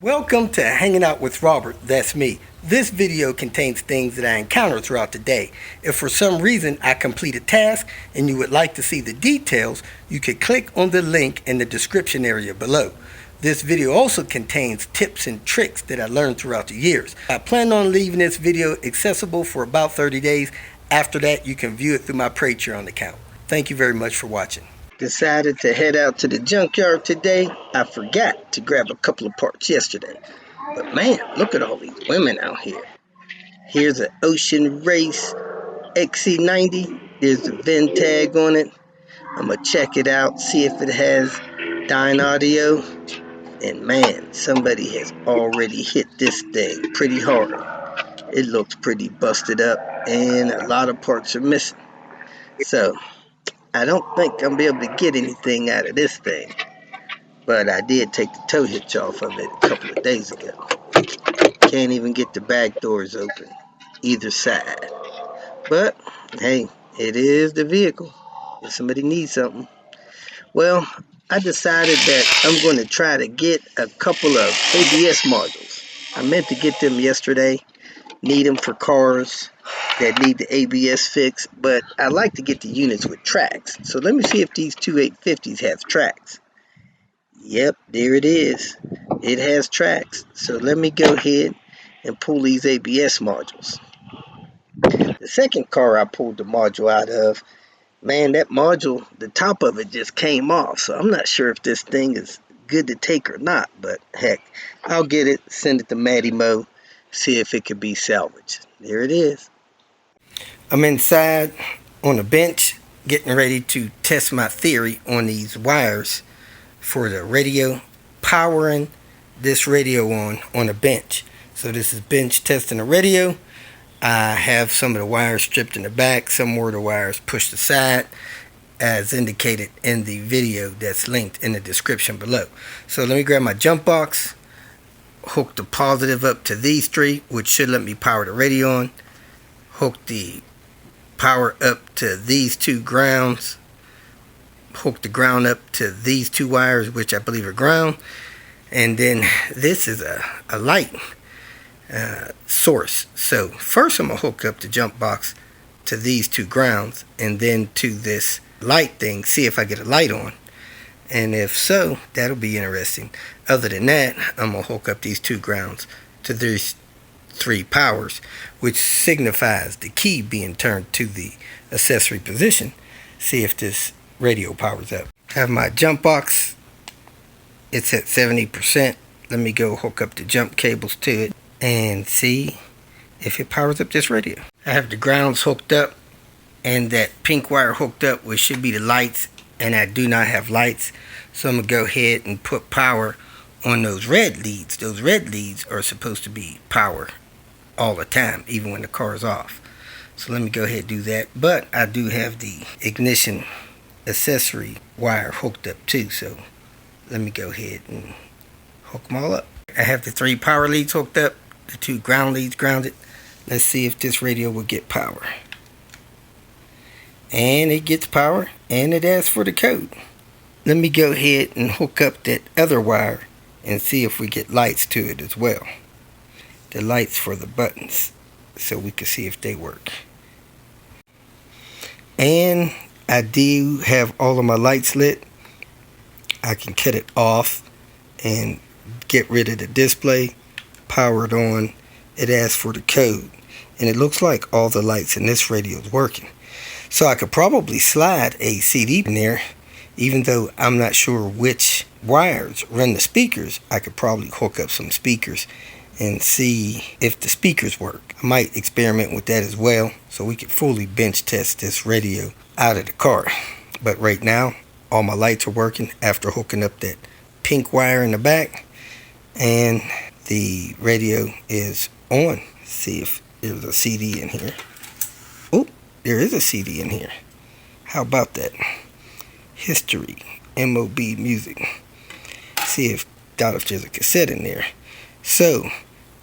Welcome to Hanging Out with Robert, that's me. This video contains things that I encounter throughout the day. If for some reason I complete a task and you would like to see the details, you can click on the link in the description area below. This video also contains tips and tricks that I learned throughout the years. I plan on leaving this video accessible for about 30 days. After that, you can view it through my Patreon account. Thank you very much for watching. Decided to head out to the junkyard today. I forgot to grab a couple of parts yesterday. But man, look at all these women out here. Here's an Ocean Race XC90. There's the VIN tag on it. I'm going to check it out, see if it has dyne audio. And man, somebody has already hit this thing pretty hard. It looks pretty busted up and a lot of parts are missing. So I don't think I'm going to be able to get anything out of this thing. But I did take the tow hitch off of it a couple of days ago. Can't even get the back doors open, either side. But, hey, it is the vehicle. If somebody needs something. Well, I decided that I'm going to try to get a couple of ABS modules. I meant to get them yesterday. Need them for cars that need the ABS fix, but I like to get the units with tracks. So let me see if these two 850s have tracks. Yep, there it is. It has tracks. So let me go ahead and pull these ABS modules. The second car I pulled the module out of, man, that module, the top of it just came off. So I'm not sure if this thing is good to take or not, but heck, I'll get it, send it to Matty Mo, see if it could be salvaged. There it is. I'm inside on a bench getting ready to test my theory on these wires for the radio, powering this radio on a bench. So this is bench testing the radio. I have some of the wires stripped in the back, some more of the wires pushed aside as indicated in the video that's linked in the description below. So let me grab my jump box, hook the positive up to these three, which should let me power the radio on. Hook the power up to these two grounds. Hook the ground up to these two wires, which I believe are ground. And then this is a light source. So first I'm going to hook up the jump box to these two grounds and then to this light thing, see if I get a light on. And if so, that'll be interesting. Other than that, I'm going to hook up these two grounds to these three powers, which signifies the key being turned to the accessory position. See if this radio powers up. Have my jump box. It's at 70%. Let me go hook up the jump cables to it and see if it powers up this radio. I have the grounds hooked up and that pink wire hooked up, which should be the lights, and I do not have lights. So I'm going to go ahead and put power on those red leads. Those red leads are supposed to be power all the time, even when the car is off. So let me go ahead and do that. But I do have the ignition accessory wire hooked up too. So let me go ahead and hook them all up. I have the three power leads hooked up, the two ground leads grounded. Let's see if this radio will get power. And it gets power, and it asks for the code. Let me go ahead and hook up that other wire and see if we get lights to it as well. The lights for the buttons, so we can see if they work. And I do have all of my lights lit. I can cut it off and get rid of the display, power it on. It asks for the code, and it looks like all the lights in this radio is working. So I could probably slide a CD in there, even though I'm not sure which wires run the speakers. I could probably hook up some speakers and see if the speakers work. I might experiment with that as well, so we can fully bench test this radio out of the car. But right now, all my lights are working after hooking up that pink wire in the back, and the radio is on. Let's see if there's a CD in here. Oh, there is a CD in here. How about that? History, MOB music. See if there's a cassette in there. So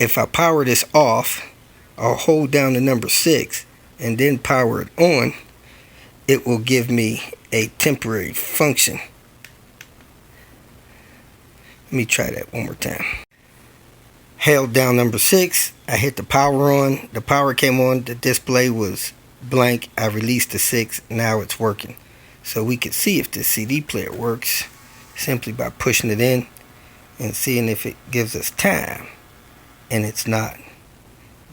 if I power this off, I'll hold down the number 6 and then power it on. It will give me a temporary function. Let me try that one more time. held down number 6. I hit the power on. The power came on. The display was blank. I released the 6. Now it's working. So we could see if this CD player works simply by pushing it in and seeing if it gives us time. And it's not.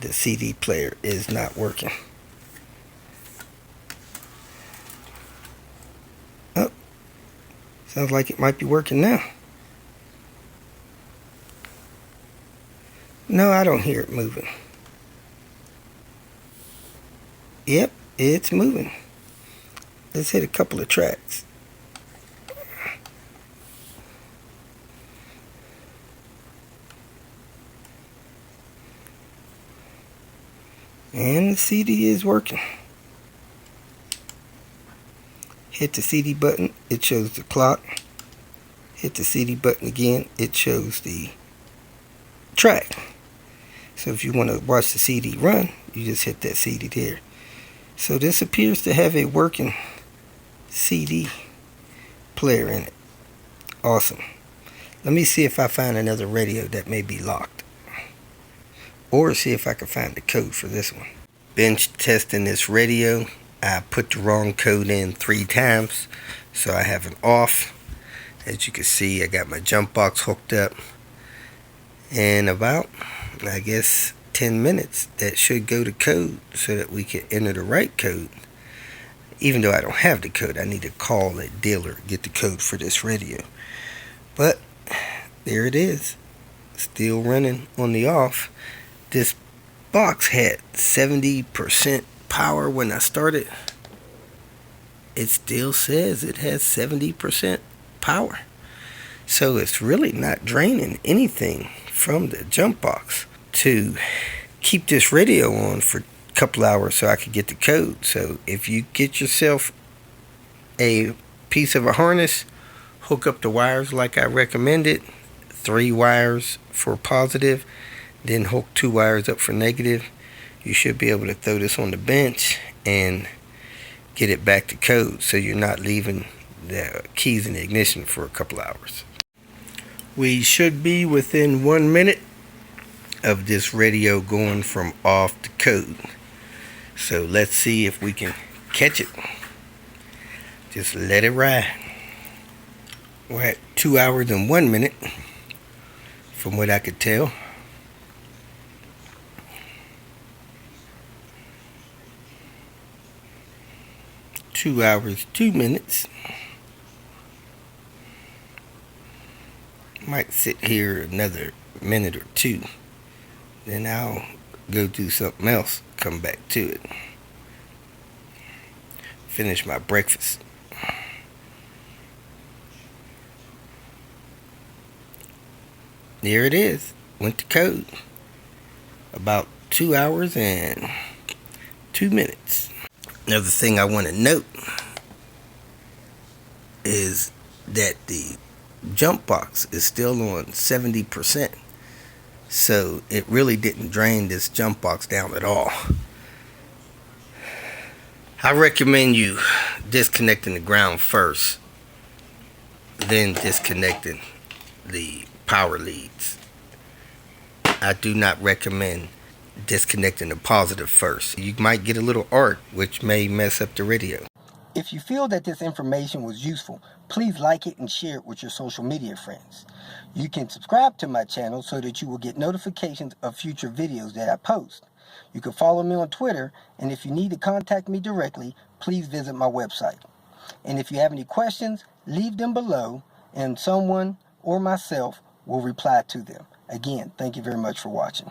The CD player is not working. Oh, sounds like it might be working now. No, I don't hear it moving. Yep, it's moving. Let's hit a couple of tracks. And the CD is working. Hit the CD button, it shows the clock. Hit the CD button again, it shows the track. So if you want to watch the CD run, you just hit that CD there. So this appears to have a working CD player in it. Awesome. Let me see if I find another radio that may be locked. Or see if I can find the code for this one. Bench testing this radio. I put the wrong code in 3 times. So I have an off. As you can see, I got my jump box hooked up. In about, I guess, 10 minutes, that should go to code so that we can enter the right code. Even though I don't have the code, I need to call a dealer to get the code for this radio. But there it is, still running on the off. This box had 70% power when I started. It still says it has 70% power. So it's really not draining anything from the jump box. To keep this radio on for a couple hours so I could get the code. So if you get yourself a piece of a harness, hook up the wires like I recommended. 3 wires for positive, then hook 2 wires up for negative. You should be able to throw this on the bench and get it back to code so you're not leaving the keys in the ignition for a couple hours. We should be within 1 minute of this radio going from off to code. So let's see if we can catch it. Just let it ride. We're at 2 hours and 1 minute from what I could tell. Two hours, 2 minutes. Might sit here another minute or 2. Then I'll go do something else, come back to it. Finish my breakfast. There it is. Went to code. About 2 hours and 2 minutes. Another thing I want to note is that the jump box is still on 70%. So it really didn't drain this jump box down at all. I recommend you disconnecting the ground first, then disconnecting the power leads. I do not recommend disconnecting the positive first. You might get a little arc, which may mess up the radio. If you feel that this information was useful, please like it and share it with your social media friends. You can subscribe to my channel so that you will get notifications of future videos that I post. You can follow me on Twitter, and if you need to contact me directly, please visit my website. And if you have any questions, leave them below, and someone or myself will reply to them. Again, thank you very much for watching.